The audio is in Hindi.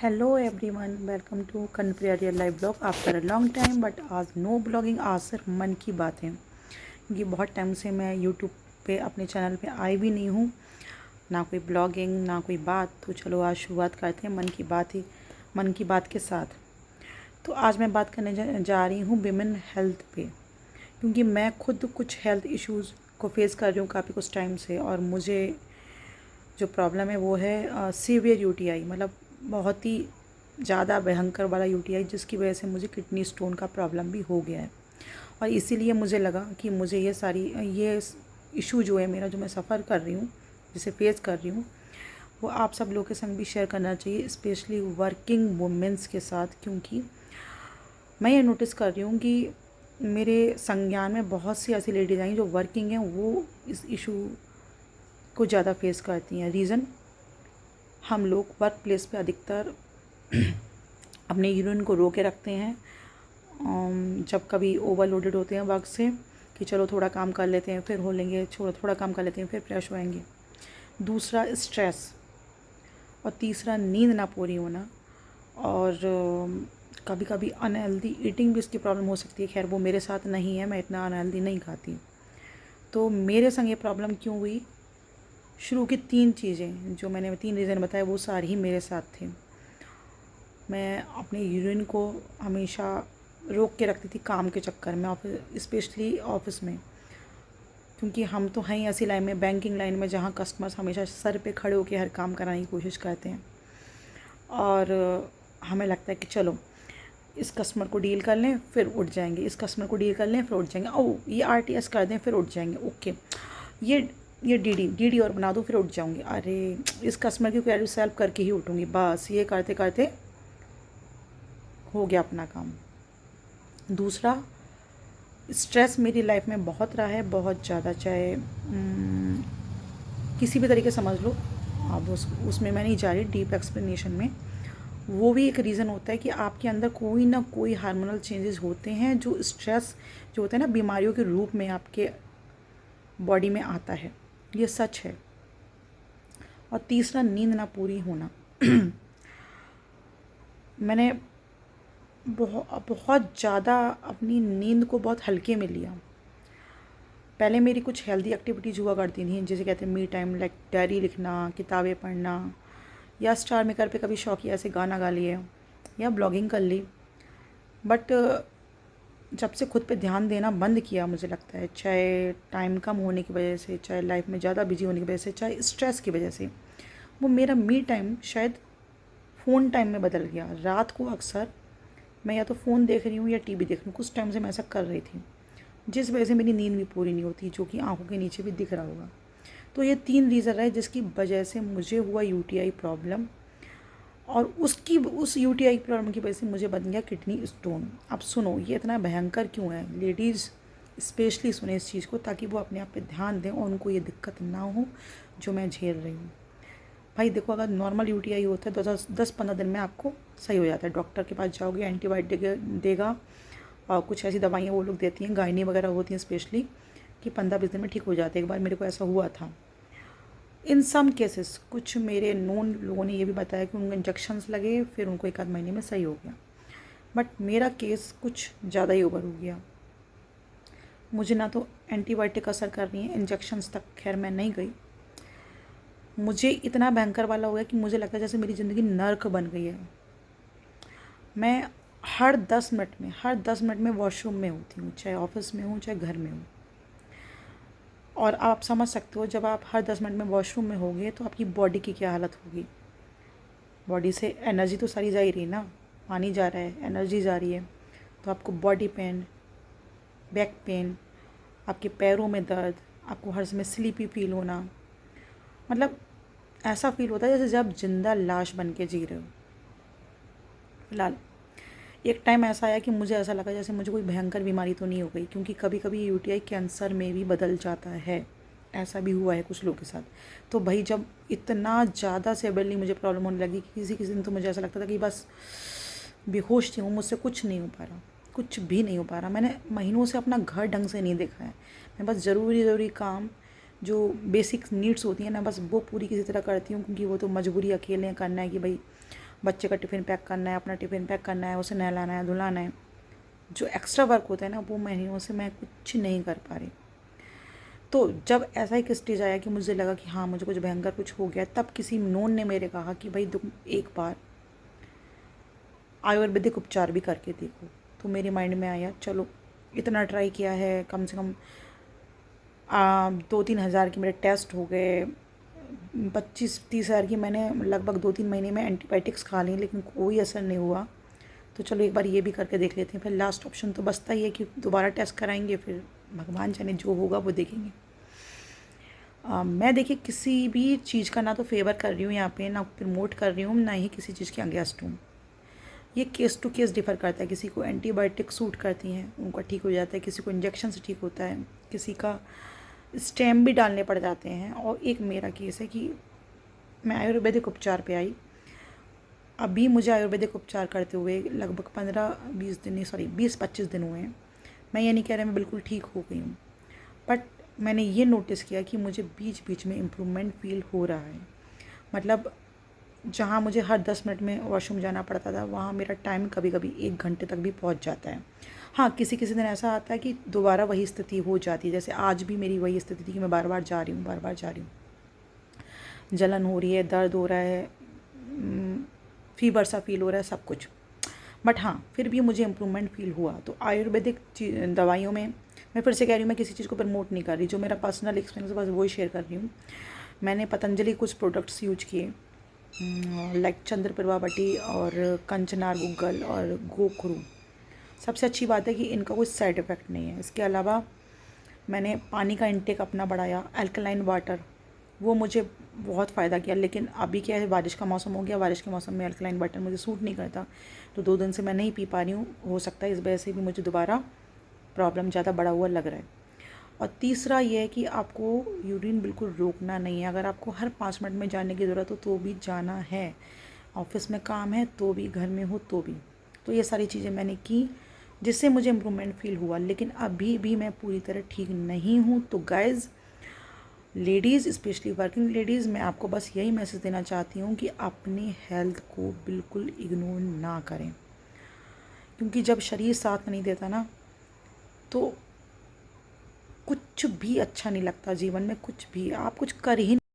Hello everyone, welcome to Kanpriya real life blog after a long time. But आज नो ब्लॉगिंग, आज सिर्फ मन की बातें, क्योंकि बहुत टाइम से मैं यूट्यूब पे अपने चैनल पे आई भी नहीं हूँ, ना कोई ब्लॉगिंग ना कोई बात। तो चलो आज शुरुआत करते हैं मन की बात के साथ। तो आज मैं बात करने जा रही हूँ विमेन हेल्थ पे, क्योंकि मैं खुद कुछ हेल्थ इश्यूज़ को फेस कर रही हूँ काफ़ी कुछ टाइम से। और मुझे जो प्रॉब्लम है वो है सीवियर यूटीआई, मतलब बहुत ही ज़्यादा भयंकर वाला यूटीआई, जिसकी वजह से मुझे किडनी स्टोन का प्रॉब्लम भी हो गया है। और इसीलिए मुझे लगा कि मुझे ये इशू जो है मेरा, जो मैं सफ़र कर रही हूँ, जिसे फेस कर रही हूँ, वो आप सब लोगों के संग भी शेयर करना चाहिए, स्पेशली वर्किंग वुमेंस के साथ। क्योंकि मैं ये नोटिस कर रही हूँ कि मेरे संज्ञान में बहुत सी ऐसी लेडीज़ आई जो वर्किंग हैं, वो इस इशू को ज़्यादा फेस करती हैं। रीज़न, हम लोग वर्क प्लेस पे अधिकतर अपने यूरिन को रोके रखते हैं जब कभी ओवरलोडेड होते हैं वर्क से, कि चलो थोड़ा काम कर लेते हैं फिर हो लेंगे, छोड़ो थोड़ा काम कर लेते हैं फिर फ्रेश होएंगे। दूसरा स्ट्रेस, और तीसरा नींद ना पूरी होना। और कभी कभी अनहेल्दी ईटिंग भी इसकी प्रॉब्लम हो सकती है। खैर वो मेरे साथ नहीं है, मैं इतना अनहेल्दी नहीं खाती। तो मेरे संग ये प्रॉब्लम क्यों हुई? शुरू की 3 चीज़ें जो मैंने 3 रीज़न बताए, वो सारे ही मेरे साथ थे। मैं अपने यूरिन को हमेशा रोक के रखती थी काम के चक्कर में, ऑफिस, स्पेशली ऑफिस में। क्योंकि हम तो हैं ही ऐसी लाइन में, बैंकिंग लाइन में, जहाँ कस्टमर्स हमेशा सर पे खड़े होकर हर काम कराने की कोशिश करते हैं। और हमें लगता है कि चलो इस कस्टमर को डील कर लें फिर उठ जाएंगे, इस कस्टमर को डील कर लें फिर उठ जाएंगे, ओ ये आरटीएस कर दें फिर उठ जाएंगे, ओके ये ये डीडी और बना दूँ फिर उठ जाऊँगी, अरे इस कस्टमर की क्वेरी सॉल्व करके ही उठूँगी। बस ये करते करते हो गया अपना काम। दूसरा, स्ट्रेस मेरी लाइफ में बहुत रहा है, बहुत ज़्यादा, चाहे किसी भी तरीके समझ लो। अब उसमें मैं नहीं जा रही डीप एक्सप्लेनेशन में। वो भी एक रीज़न होता है कि आपके अंदर कोई ना कोई हार्मोनल चेंजेस होते हैं, जो स्ट्रेस जो होता है ना, बीमारियों के रूप में आपके बॉडी में आता है, ये सच है। और तीसरा, नींद ना पूरी होना। मैंने बहुत ज़्यादा अपनी नींद को बहुत हल्के में लिया। पहले मेरी कुछ हेल्दी एक्टिविटीज़ हुआ करती थी, जैसे कहते हैं मी टाइम, लाइक डायरी लिखना, किताबें पढ़ना, या स्टार मेकर पे कभी शौकिया से गाना गा लिए, या ब्लॉगिंग कर ली। बट जब से खुद पे ध्यान देना बंद किया, मुझे लगता है, चाहे टाइम कम होने की वजह से, चाहे लाइफ में ज़्यादा बिजी होने की वजह से, चाहे स्ट्रेस की वजह से, वो मेरा मी टाइम शायद फ़ोन टाइम में बदल गया। रात को अक्सर मैं या तो फ़ोन देख रही हूँ या टीवी देख रही हूँ। कुछ टाइम से मैं ऐसा कर रही थी, जिस वजह से मेरी नींद भी पूरी नहीं होती, जो कि आंखों के नीचे भी दिख रहा होगा। तो ये 3 रीज़न रहे जिसकी वजह से मुझे हुआ यूटीआई प्रॉब्लम। और उस यूटीआई प्रॉब्लम की वजह से मुझे बन गया किडनी स्टोन। अब सुनो, ये इतना भयंकर क्यों है? लेडीज़ स्पेशली सुने इस चीज़ को, ताकि वो अपने आप पे ध्यान दें और उनको ये दिक्कत ना हो जो मैं झेल रही हूँ। भाई देखो, अगर नॉर्मल यूटीआई होता है तो 10-15 दिन में आपको सही हो जाता है। डॉक्टर के पास जाओगे, एंटीबायोटिक देगा, और कुछ ऐसी दवाइयाँ वो लोग देती हैं, गायनी वगैरह होती हैं स्पेशली, कि 15-20 दिन में ठीक हो जाते हैं। एक बार मेरे को ऐसा हुआ था। इन सम केसेस कुछ मेरे नोन लोगों ने ये भी बताया कि उनको इंजेक्शन्स लगे, फिर उनको 1 आध महीने में सही हो गया। बट मेरा केस कुछ ज़्यादा ही ओवर हो गया। मुझे ना तो एंटीबायोटिक असर कर रही है, इंजेक्शन्स तक खैर मैं नहीं गई। मुझे इतना भयंकर वाला हो गया कि मुझे लगता है जैसे मेरी ज़िंदगी नर्क बन गई है। मैं हर 10 मिनट में वॉशरूम में होती हूँ, चाहे ऑफिस में हूँ चाहे घर में हूँ। और आप समझ सकते हो, जब आप हर 10 मिनट में वॉशरूम में होगे तो आपकी बॉडी की क्या हालत होगी। बॉडी से एनर्जी तो सारी जा ही रही ना, पानी जा रहा है, एनर्जी जा रही है, तो आपको बॉडी पेन, बैक पेन, आपके पैरों में दर्द, आपको हर समय स्लीपी फील होना, मतलब ऐसा फील होता है जैसे जब जिंदा लाश बन के जी रहे हो। फिलहाल एक टाइम ऐसा आया कि मुझे ऐसा लगा जैसे मुझे कोई भयंकर बीमारी तो नहीं हो गई, क्योंकि कभी कभी यूटीआई कैंसर में भी बदल जाता है। ऐसा भी हुआ है कुछ लोगों के साथ। तो भाई जब इतना ज़्यादा सेवरली मुझे प्रॉब्लम होने लगी कि किसी किसी दिन तो मुझे ऐसा लगता था कि बस बेहोश थी हूँ, मुझसे कुछ नहीं हो पा रहा, कुछ भी नहीं हो पा रहा। मैंने महीनों से अपना घर ढंग से नहीं देखा है। मैं बस ज़रूरी काम, जो बेसिक नीड्स होती हैं ना, बस वो पूरी किसी तरह करती हूँ, क्योंकि वो तो मजबूरी, अकेले करना है कि भाई बच्चे का टिफ़िन पैक करना है, अपना टिफ़िन पैक करना है, उसे नहलाना है, धुलाना है। जो एक्स्ट्रा वर्क होता है ना, वो महीनों से मैं कुछ नहीं कर पा रही। तो जब ऐसा एक स्टेज आया कि मुझे लगा कि हाँ, मुझे कुछ भयंकर कुछ हो गया, तब किसी नोन ने मेरे कहा कि भाई तुम एक बार आयुर्वेदिक उपचार भी करके देखो। तो मेरे माइंड में आया, चलो इतना ट्राई किया है, कम से कम 2-3 हज़ार के मेरे टेस्ट हो गए, 25-30 हज़ार की मैंने लगभग 2-3 महीने में एंटीबायोटिक्स खा ली, लेकिन कोई असर नहीं हुआ। तो चलो एक बार ये भी करके देख लेते हैं। फिर लास्ट ऑप्शन तो बचता ही है कि दोबारा टेस्ट कराएंगे, फिर भगवान जाने जो होगा वो देखेंगे। मैं देखिए किसी भी चीज़ का ना तो फेवर कर रही हूँ यहाँ पे, ना प्रमोट कर रही हूँ, ना ही किसी चीज़ के अगेंस्ट हूँ। ये केस टू केस डिफ़र करता है। किसी को एंटीबायोटिक सूट करती हैं, उनका ठीक हो जाता है, किसी को इंजेक्शन से ठीक होता है, किसी का स्टेम भी डालने पड़ जाते हैं। और एक मेरा केस है कि मैं आयुर्वेदिक उपचार पे आई। अभी मुझे आयुर्वेदिक उपचार करते हुए लगभग 15-20 दिन, सॉरी 20-25 दिन हुए हैं। मैं ये नहीं कह रहा मैं बिल्कुल ठीक हो गई हूँ, बट मैंने ये नोटिस किया कि मुझे बीच बीच में इम्प्रूवमेंट फ़ील हो रहा है। मतलब जहाँ मुझे हर 10 मिनट में वॉशरूम जाना पड़ता था, वहाँ मेरा टाइम कभी कभी 1 घंटे तक भी पहुँच जाता है। हाँ, किसी किसी दिन ऐसा आता है कि दोबारा वही स्थिति हो जाती है। जैसे आज भी मेरी वही स्थिति थी कि मैं बार बार जा रही हूँ, बार बार जा रही हूँ, जलन हो रही है, दर्द हो रहा है, फीवर सा फील हो रहा है, सब कुछ। बट हाँ, फिर भी मुझे इम्प्रूवमेंट फ़ील हुआ। तो आयुर्वेदिक दवाइयों में मैं फिर से कह रही हूँ, मैं किसी चीज़ को प्रमोट नहीं कर रही, जो मेरा पर्सनल एक्सपीरियंस है बस वही शेयर कर रही हूँ। मैंने पतंजलि कुछ प्रोडक्ट्स यूज किए, लाइक चंद्र प्रभावती और कंचनार गुग्गल और गोखरू। सबसे अच्छी बात है कि इनका कोई साइड इफ़ेक्ट नहीं है। इसके अलावा मैंने पानी का इंटेक अपना बढ़ाया, अल्कलाइन वाटर, वो मुझे बहुत फ़ायदा किया। लेकिन अभी क्या है, बारिश का मौसम हो गया, बारिश के मौसम में अल्कलाइन वाटर मुझे सूट नहीं करता, तो 2 दिन से मैं नहीं पी पा रही हूँ। हो सकता है इस वजह से भी मुझे दोबारा प्रॉब्लम ज़्यादा बढ़ा हुआ लग रहा है। और तीसरा ये है कि आपको यूरिन बिल्कुल रोकना नहीं है। अगर आपको हर 5 मिनट में जाने की ज़रूरत हो तो भी जाना है, ऑफिस में काम है तो भी, घर में हो तो भी। तो ये सारी चीज़ें मैंने की, जिससे मुझे इम्प्रूवमेंट फ़ील हुआ। लेकिन अभी भी मैं पूरी तरह ठीक नहीं हूँ। तो guys, ladies, specially working ladies, मैं आपको बस यही मैसेज देना चाहती हूँ कि अपनी हेल्थ को बिल्कुल इग्नोर ना करें, क्योंकि जब शरीर साथ नहीं देता ना, तो कुछ भी अच्छा नहीं लगता जीवन में। कुछ भी आप कुछ कर ही